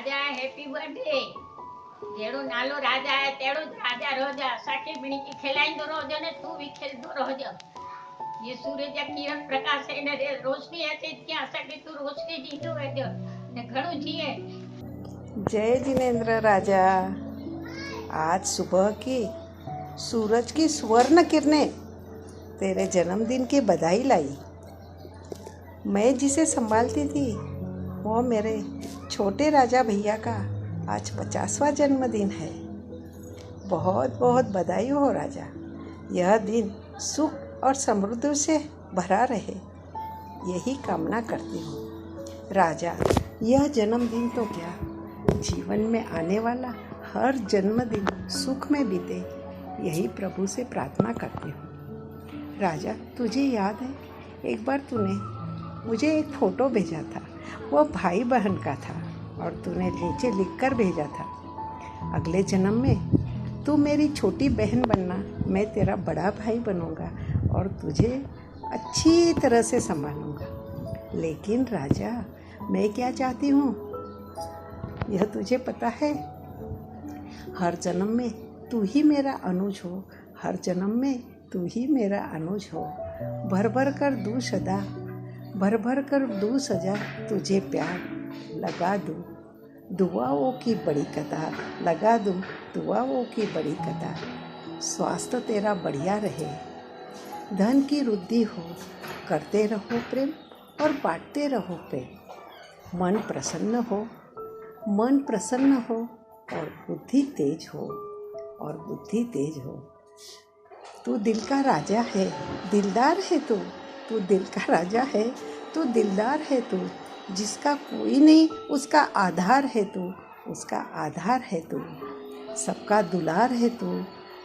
राजा happy birthday जेड़ो नालो राजा है तेड़ो राजा रोजा साके बिणी की खिलाईंदो रोजो ने तू भी खेलदो रोजो ये सूरज जा किरण प्रकाश है ने रोशनी अचे क्या असाके तू रोशनी दींदो वेजो ने घणो जिए। जय जिनेंद्र राजा। आज सुबह की सूरज की स्वर्ण किरणें तेरे जन्मदिन की बधाई लाई। मैं जिसे संभालती थी वो मेरे छोटे राजा भैया का आज 50वां जन्मदिन है। बहुत बहुत बधाई हो राजा। यह दिन सुख और समृद्धि से भरा रहे यही कामना करती हूँ राजा। यह जन्मदिन तो क्या, जीवन में आने वाला हर जन्मदिन सुख में बीते यही प्रभु से प्रार्थना करती हूँ राजा। तुझे याद है एक बार तूने मुझे एक फ़ोटो भेजा था, वो भाई बहन का था और तूने नीचे लिखकर भेजा था, अगले जन्म में तू मेरी छोटी बहन बनना, मैं तेरा बड़ा भाई बनूंगा और तुझे अच्छी तरह से संभालूंगा। लेकिन राजा मैं क्या चाहती हूँ यह तुझे पता है? हर जन्म में तू ही मेरा अनुज हो, हर जन्म में तू ही मेरा अनुज हो। भर भर कर दूँ सदा, भर भर कर दूँ सजा, तुझे प्यार लगा दूँ दुआओं की बड़ी कतार, लगा दूँ दुआओं की बड़ी कतार। स्वास्थ्य तेरा बढ़िया रहे, धन की वृद्धि हो, करते रहो प्रेम और बांटते रहो प्रेम। मन प्रसन्न हो, मन प्रसन्न हो और बुद्धि तेज हो, और बुद्धि तेज हो। तू दिल का राजा है, दिलदार है तू, तू दिल का राजा है, तू दिलदार है तू। जिसका कोई नहीं उसका आधार है तू, उसका आधार है तू। सबका दुलार है तू,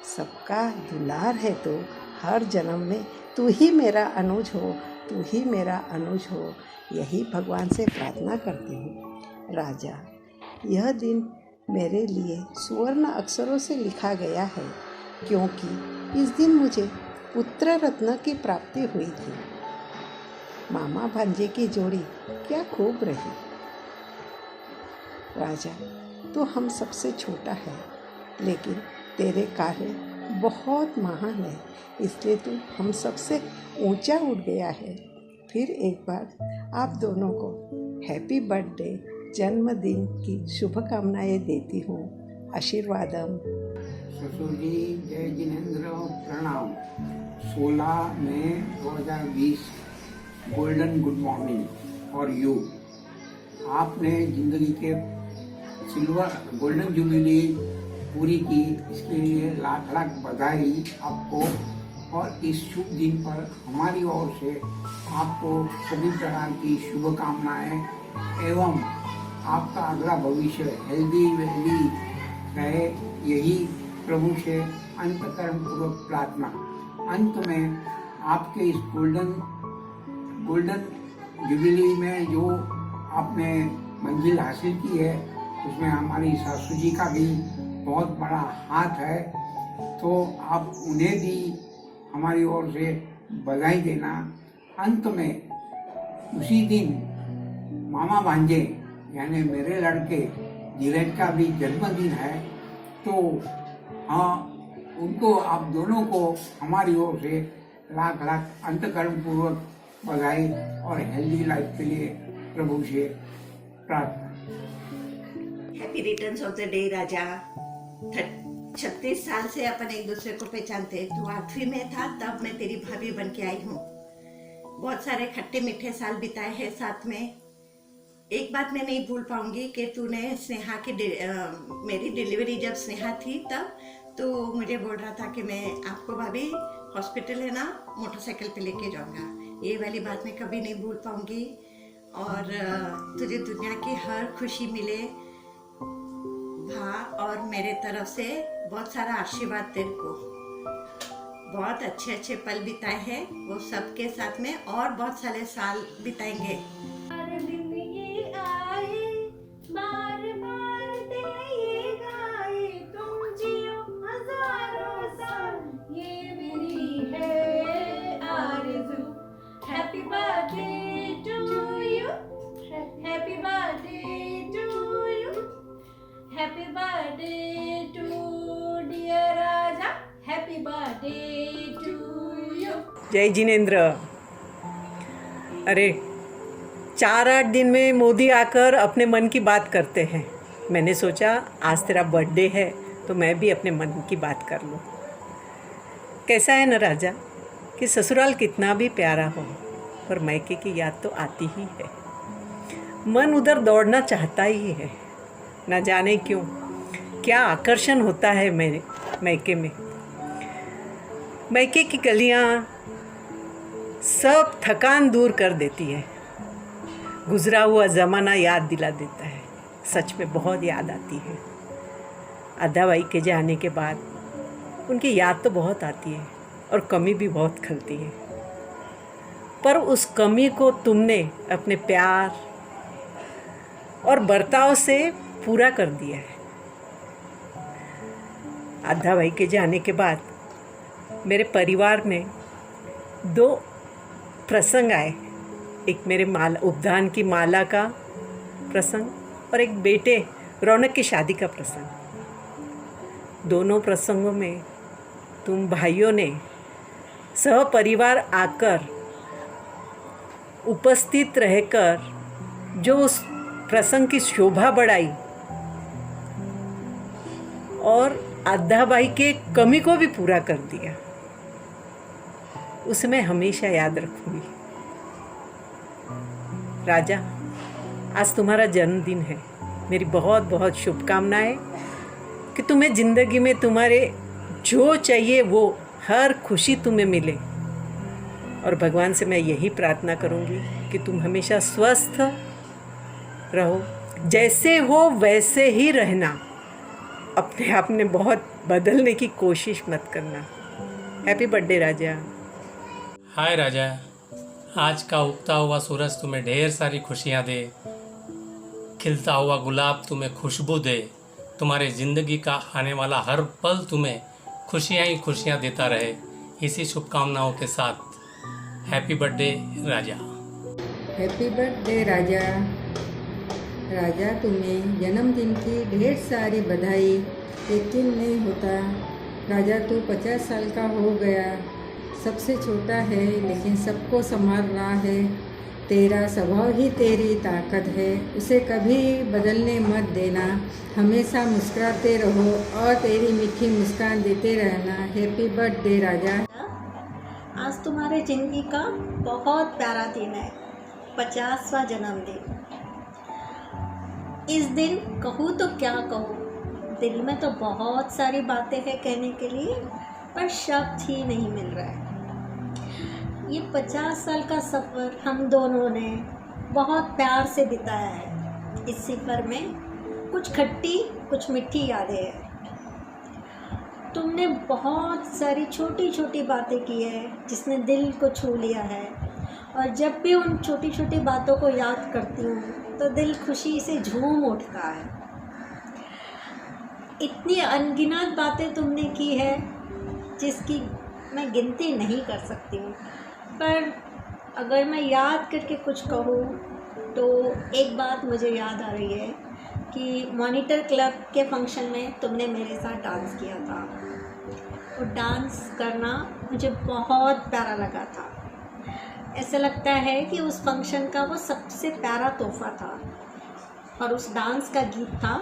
सबका दुलार है तू। हर जन्म में तू ही मेरा अनुज हो, तू ही मेरा अनुज हो, यही भगवान से प्रार्थना करती हूँ राजा। यह दिन मेरे लिए सुवर्ण अक्षरों से लिखा गया है क्योंकि इस दिन मुझे पुत्र रत्न की प्राप्ति हुई थी। मामा भांजे की जोड़ी क्या खूब रही राजा। तू हम सबसे छोटा है लेकिन तेरे कार्य बहुत महान है, इसलिए तू हम सबसे ऊंचा उठ गया है। फिर एक बार आप दोनों को हैप्पी बर्थडे जन्मदिन की शुभकामनाएं देती हूँ। आशीर्वादम। ससुर जी जय जिनेंद्र प्रणाम। 16 मई 2020 golden good morning for you. आपने जिंदगी के सिल्वर गोल्डन जुबली पूरी की, इसके लिए लाख लाख बधाई आपको। और इस शुभ दिन पर हमारी ओर से आपको सभी प्रकार की शुभकामनाएं एवं आपका अगला भविष्य हेल्दी वेल्दी रहे यही प्रभु से अंतकरण पूर्वक प्रार्थना। अंत में आपके इस गोल्डन जुबिली में जो आपने मंजिल हासिल की है उसमें हमारी सासू जी का भी बहुत बड़ा हाथ है, तो आप उन्हें भी हमारी ओर से बधाई देना। अंत में उसी दिन मामा भांजे यानी मेरे लड़के धीरज का भी जन्मदिन है, तो हाँ उनको आप दोनों को हमारी ओर से लाख लाख अंतकरण पूर्वक बधाई और हेल्दी लाइफ के लिए प्रभु से प्रार्थना। Happy returns of the day Raja. 36 साल से अपन एक दूसरे को पहचानते। तू 8वीं में था तब मैं तेरी भाभी बन के आई हूँ। बहुत सारे खट्टे मीठे साल बिताए हैं साथ में। एक बात मैं नहीं भूल पाऊंगी कि तूने स्नेहा की मेरी डिलीवरी जब स्नेहा थी तब तो मुझे बोल रहा था कि मैं आपको भाभी हॉस्पिटल है ना मोटरसाइकिल पे लेके जाऊंगा। ये वाली बात मैं कभी नहीं भूल पाऊंगी। और तुझे दुनिया की हर खुशी मिले भा, और मेरे तरफ से बहुत सारा आशीर्वाद तेरे को। बहुत अच्छे अच्छे पल बिताए हैं वो सबके साथ में और बहुत सारे साल बिताएंगे। Happy birthday to you. जय जिनेंद्र। अरे 4-8 दिन में मोदी आकर अपने मन की बात करते हैं। मैंने सोचा आज तेरा बर्थडे है तो मैं भी अपने मन की बात कर लूँ। कैसा है न राजा कि ससुराल कितना भी प्यारा हो पर मायके की याद तो आती ही है। मन उधर दौड़ना चाहता ही है। ना जाने क्यों, क्या आकर्षण होता है मेरे मायके में। मायके की गलियाँ सब थकान दूर कर देती है। गुजरा हुआ ज़माना याद दिला देता है। सच में बहुत याद आती है। आधा भाई के जाने के बाद उनकी याद तो बहुत आती है और कमी भी बहुत खलती है, पर उस कमी को तुमने अपने प्यार और बर्ताव से पूरा कर दिया है। आधा भाई के जाने के बाद मेरे परिवार में 2 प्रसंग आए। एक मेरे उपदान की माला का प्रसंग और एक बेटे रौनक की शादी का प्रसंग। दोनों प्रसंगों में तुम भाइयों ने सहपरिवार आकर उपस्थित रहकर जो उस प्रसंग की शोभा बढ़ाई और आधा भाई के कमी को भी पूरा कर दिया, उसे मैं हमेशा याद रखूंगी। राजा, आज तुम्हारा जन्मदिन है। मेरी बहुत बहुत शुभकामनाएं कि तुम्हें ज़िंदगी में तुम्हारे जो चाहिए वो हर खुशी तुम्हें मिले। और भगवान से मैं यही प्रार्थना करूंगी कि तुम हमेशा स्वस्थ रहो, जैसे हो वैसे ही रहना। अपने आप में बहुत बदलने की कोशिश मत करना। हैप्पी बर्थडे राजा। हाय राजा, आज का उगता हुआ सूरज तुम्हें ढेर सारी खुशियाँ दे, खिलता हुआ गुलाब तुम्हें खुशबू दे, तुम्हारे ज़िंदगी का आने वाला हर पल तुम्हें खुशियाँ ही खुशियाँ देता रहे। इसी शुभकामनाओं के साथ हैप्पी बर्थडे राजा। हैप्पी बर्थडे राजा। राजा, तुम्हें जन्मदिन की ढेर सारी बधाई। यकीन नहीं होता राजा, तू 50 साल का हो गया। सबसे छोटा है लेकिन सबको संभाल रहा है। तेरा स्वभाव ही तेरी ताकत है, उसे कभी बदलने मत देना। हमेशा मुस्कुराते रहो और तेरी मीठी मुस्कान देते रहना। हैप्पी बर्थडे राजा। आज तुम्हारे जिंदगी का बहुत प्यारा दिन है, 50वां जन्मदिन। इस दिन कहूँ तो क्या कहूँ, दिल में तो बहुत सारी बातें हैं कहने के लिए, पर शब्द ही नहीं मिल रहा है। ये 50 साल का सफ़र हम दोनों ने बहुत प्यार से बिताया है। इस सफ़र में कुछ खट्टी कुछ मीठी यादें हैं। तुमने बहुत सारी छोटी छोटी बातें की है जिसने दिल को छू लिया है, और जब भी उन छोटी छोटी बातों को याद करती हूँ तो दिल खुशी से झूम उठता है। इतनी अनगिनत बातें तुमने की है जिसकी मैं गिनती नहीं कर सकती हूँ, पर अगर मैं याद करके कुछ कहूँ तो एक बात मुझे याद आ रही है कि मॉनिटर क्लब के फंक्शन में तुमने मेरे साथ डांस किया था। वो डांस करना मुझे बहुत प्यारा लगा था। ऐसा लगता है कि उस फंक्शन का वो सबसे प्यारा तोहफा था। और उस डांस का गीत था,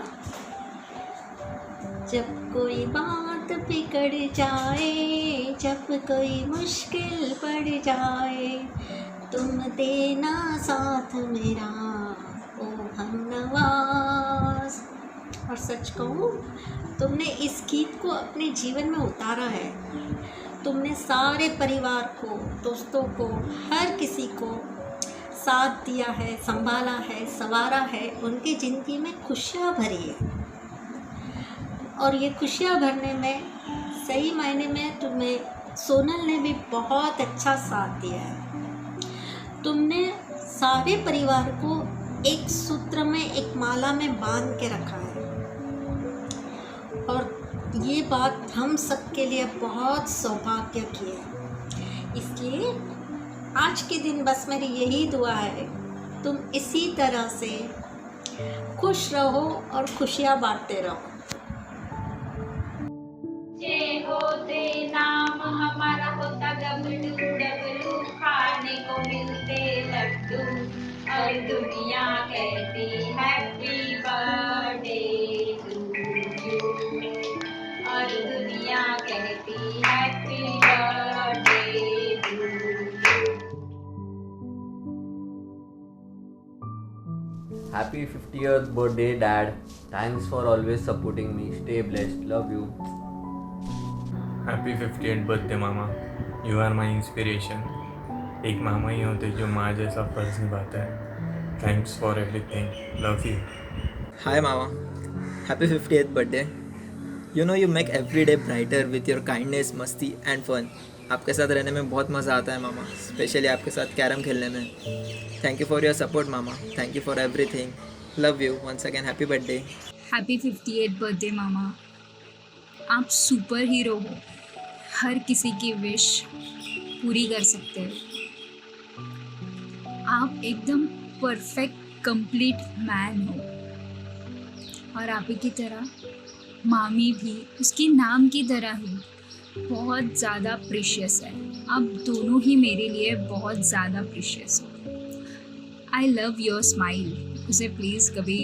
जब कोई बात बिगड़ जाए, जब कोई मुश्किल पड़ जाए, तुम देना साथ मेरा ओ हमनवाज। और सच कहूँ, तुमने इस गीत को अपने जीवन में उतारा है। तुमने सारे परिवार को, दोस्तों को, हर किसी को साथ दिया है, संभाला है, संवारा है, उनकी ज़िंदगी में खुशियाँ भरी है। और ये खुशियाँ भरने में सही मायने में तुम्हें सोनल ने भी बहुत अच्छा साथ दिया है। तुमने सारे परिवार को एक सूत्र में, एक माला में बांध के रखा है। और ये बात हम सब के लिए बहुत सौभाग्य की है। इसलिए आज के दिन बस मेरी यही दुआ है, तुम इसी तरह से खुश रहो और खुशियाँ बांटते रहो। जे होते नाम हमारा होता गबड़ूड़ Happy 50th birthday, Dad. Thanks for always supporting me. Stay blessed. Love you. Happy 58th birthday मामा. You are my inspiration. एक मामा ही होते जो माँ जैसा फर्ज निभाता है. Thanks for everything. Love you. Hi Mama, happy 50th birthday. You know you make every day brighter with your kindness, मस्ती and fun. आपके साथ रहने में बहुत मज़ा आता है मामा, स्पेशली आपके साथ कैरम खेलने में. Thank you for your support मामा, thank you for everything. Love you once again. Happy birthday. Happy 58th birthday मामा. आप सुपर हीरो हो, हर किसी की विश पूरी कर सकते हो. आप एकदम परफेक्ट कंप्लीट मैन हो. और आप ही की तरह मामी भी उसके नाम की तरह ही बहुत ज़्यादा प्रीशियस है. आप दोनों ही मेरे लिए बहुत ज़्यादा प्रीशियस हो. I love your smile. उसे प्लीज़ कभी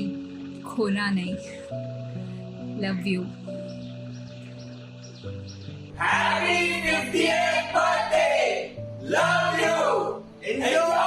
खोना नहीं. Love you. Happy 50th birthday! Love you! Enjoy!